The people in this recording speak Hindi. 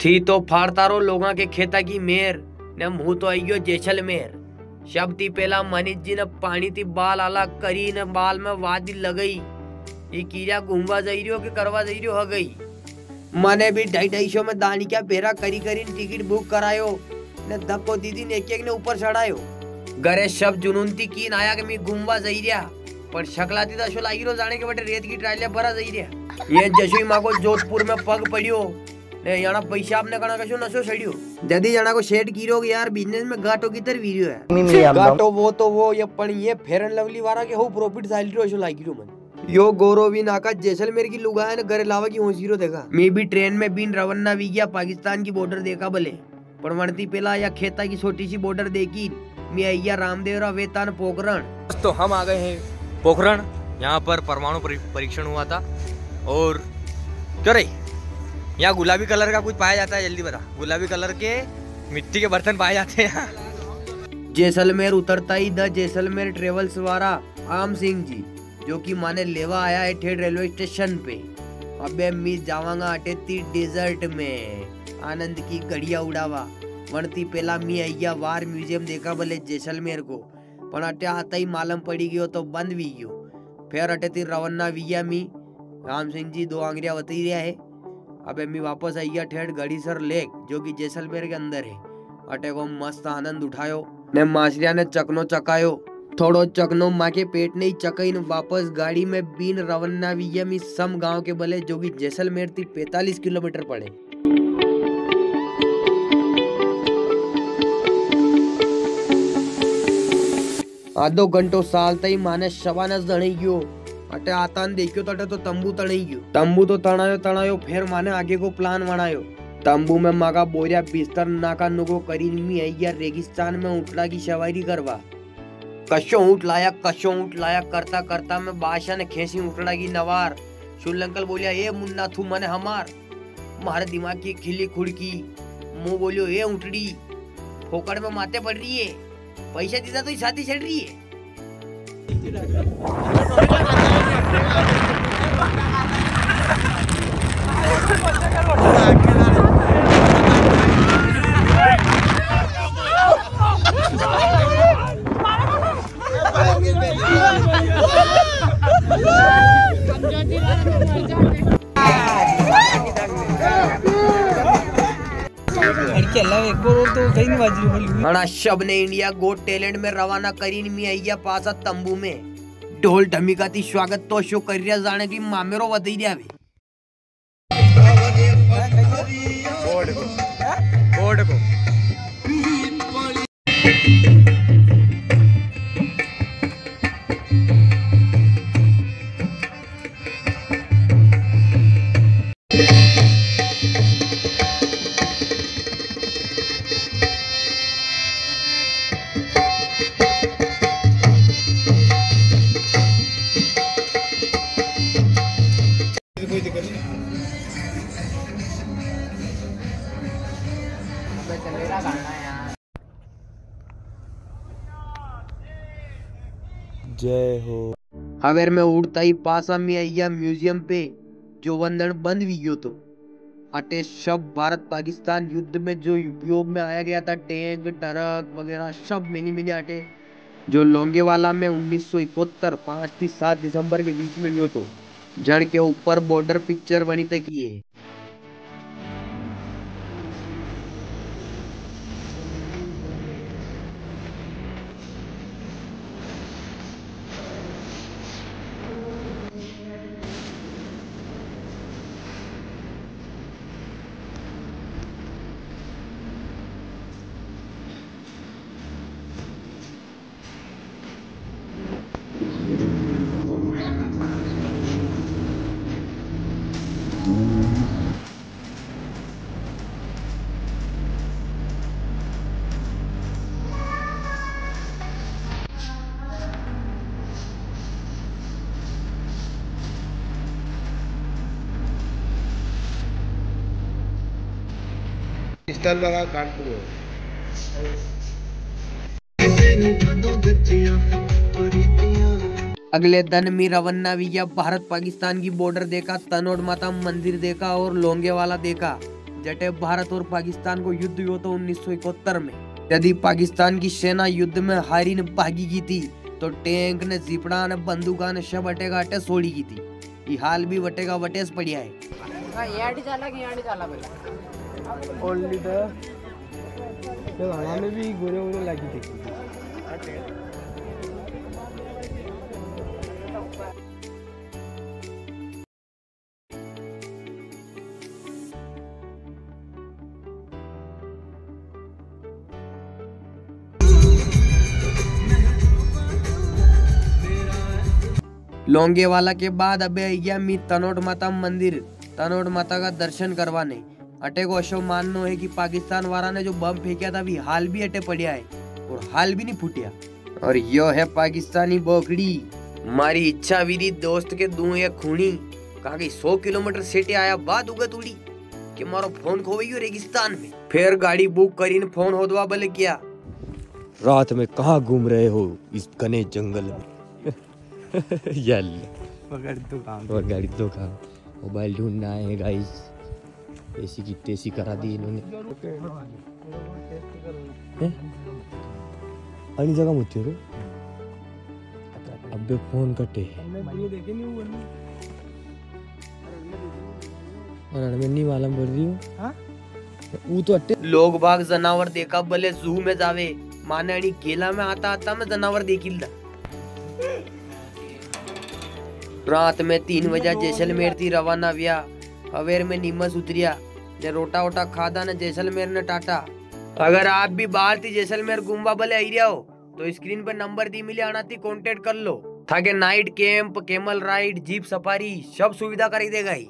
थी तो फाड़तारो लोगा के खेता की मेर ने मुंह तो आइयो जैसलमेर। शब थी पहला मनीष जी ने पानी थी बाल आला करी ने बाल में वादी लगई। ये कीड़ा घूमवा जाई रियो के करवा जाई रियो हगई। मने भी 250 में दानी क्या पेरा करी करी टिकट बुक करायो ने धक्को दीदी ने एक ने ऊपर चढ़ायो। गरे शब जुनून थी कीन आया के मी घूमवा जाई रिया पर शकलाती दशो लागी रो जाने के बटे रेत की ट्रालिया भरा जाई रिया। ये जशोई मां को जोधपुर में पग पड़ियो ने याना पैसा आपने कणा कशो नशो छड़ियो। जदी जना को शेड कीरो यार बिजनेस में घाटो की तर वीडियो है। घाटो वो तो वो ये पण ये फेयर एंड लवली वाला के हो प्रॉफिट साइल रो लागी रो मन। यो गोरोवी नाका जैसलमेर की लुगाया ने घरे लावा की होसीरो देखा। मैं भी ट्रेन में बीन रवन्ना भी गया पाकिस्तान की बॉर्डर देखा भले पर वणती पेला या खेता की छोटी सी बॉर्डर देखी मैं अय्या रामदेवरा वेतान पोखरण। तो हम आ गए हैं पोखरण। यहाँ पर परमाणु परीक्षण हुआ था और क्यों रही यहाँ गुलाबी कलर का कुछ पाया जाता है, जल्दी बता। गुलाबी कलर के मिट्टी के बर्तन पाए जाते हैं यहाँ। जैसलमेर उतरता ही द जैसलमेर ट्रेवल्स वाला आम सिंह जी जो कि माने लेवा आया है ठेठ रेलवे स्टेशन पे। अबे मी जावांगा अटे ती डेजर्ट में आनंद की घड़िया उड़ावा। वणती पेला मी अय्या वार म्यूजियम देखा भले जैसलमेर को पण अटे आता ही मालूम पड़ी गयो तो बंद भी गयो। फिर अटे ती रवन्ना विया मी राम सिंह जी 2 आंगरिया बती रहा है। अबे मी वापस अय्या ठेठ गढ़ीसर लेक जो कि जैसलमेर के अंदर है। अटे को मस्त आनंद उठायो ने मासरिया ने चकनो चकायो। थोड़ो चकनो माँ के पेट नहीं चकई वापस गाड़ी में बीन रवन्ना विया मी सम गांव के भले जो कि जैसलमेर थी 45 किलोमीटर पड़े। आधो घंटो साल तई माने शवानस दणी गयो। अटे आतान देखियो तो अटे तो तंबू तणी गयो। तंबू तो तणायो फिर माने आगे को प्लान बनायो। तंबू में मागा बोरिया बिस्तर नाका नुगो करीन मी अय्या रेगिस्तान में ऊँटला की सवारी करवा। कशो ऊँट लाया करता करता मैं बादशाह ने खेसी ऊँटड़ा की नवार। शुल अंकल बोलिया ए मुन्ना थू मने हमार। मारे दिमाग की खिली खुड़की मुंह बोलियो ए ऊँटड़ी फोकड़ में माते पड़ रही है, पैसा दीदा तो शादी चल रही है। शब ने इंडिया गोट टैलेंट में रवाना करीन मी अय्या पासा तंबू में ढोल ढमिका थी स्वागत तो शो करिया जाने की मामेरो वधी दिया वे। बोर्ड को जय हो। हवेर में उड़ता ही पासा में अय्या म्यूजियम पे जो वंदन बंद भी गयो तो अटे सब भारत पाकिस्तान युद्ध में जो उपयोग में आया गया था टैंक ट्रक वगैरह सब मिनी अटे जो लोंगेवाला में 1971 5 से 7 दिसंबर के बीच में गयो तो जड़ के ऊपर बॉर्डर पिक्चर बनी तक ये। लगा कानपुर अगले दिन मी रवन्ना विया भारत पाकिस्तान की बॉर्डर देखा, तनोट माता मंदिर देखा और लोंगेवाला देखा। जटे भारत और पाकिस्तान को युद्ध हुआ था 1971 में। यदि पाकिस्तान की सेना युद्ध में हारी न भागी की थी तो टैंक ने जिपड़ा ने बंदूका ने सब अटे गाटे सोड़ी की थी। ये हाल भी वटेगा वटेस पड़िया है। ओनली तो हमें भी गोरे गोरे लगी थी। लोंगेवाला के बाद अबे अय्या मी तनोट माता मंदिर तनोट माता का दर्शन करवाने। अटे को अशो मानना है कि पाकिस्तान वाला ने जो बम फेंका था भी हाल भी अटे पड़िया है और हाल भी नहीं फूटिया। और यो है पाकिस्तानी बोकड़ी। मारी इच्छा वीरी दोस्त के दूं ये खूनी कहा कि 100 किलोमीटर सेटे आया बाद उगत उड़ी कि मारो फोन खो गई रेगिस्तान में। फिर गाड़ी बुक करीन फोन होदवा बोले क्या रात में कहाँ घूम रहे हो इस घने जंगल में। यल पकड़ तो काम और गाड़ी तो कहाँ मोबाइल ढूंढना है गाइस। ऐसी की तेसी करा दी इन्होंने। अन्य जगह मुझे रो अबे फोन कटे और मैं नहीं मालूम बोल रही हूँ। वो तो अट्टे लोग बाग जनावर देखा भले जू में जावे माने आणि गेला में आता आता में जनावर देखिल। रात में 3 बजे जैसलमेर थी रवाना व्या। अवेर में नीमस उतरिया ने रोटा वोटा खादा ने जैसलमेर ने टाटा। अगर आप भी बाहर थी जैसलमेर घूमवा भले आई रहा हो तो स्क्रीन पर नंबर दी मिले आना थी कांटेक्ट कर लो। था के night camp, camel ride, jeep safari सब सुविधा कर देगा ही।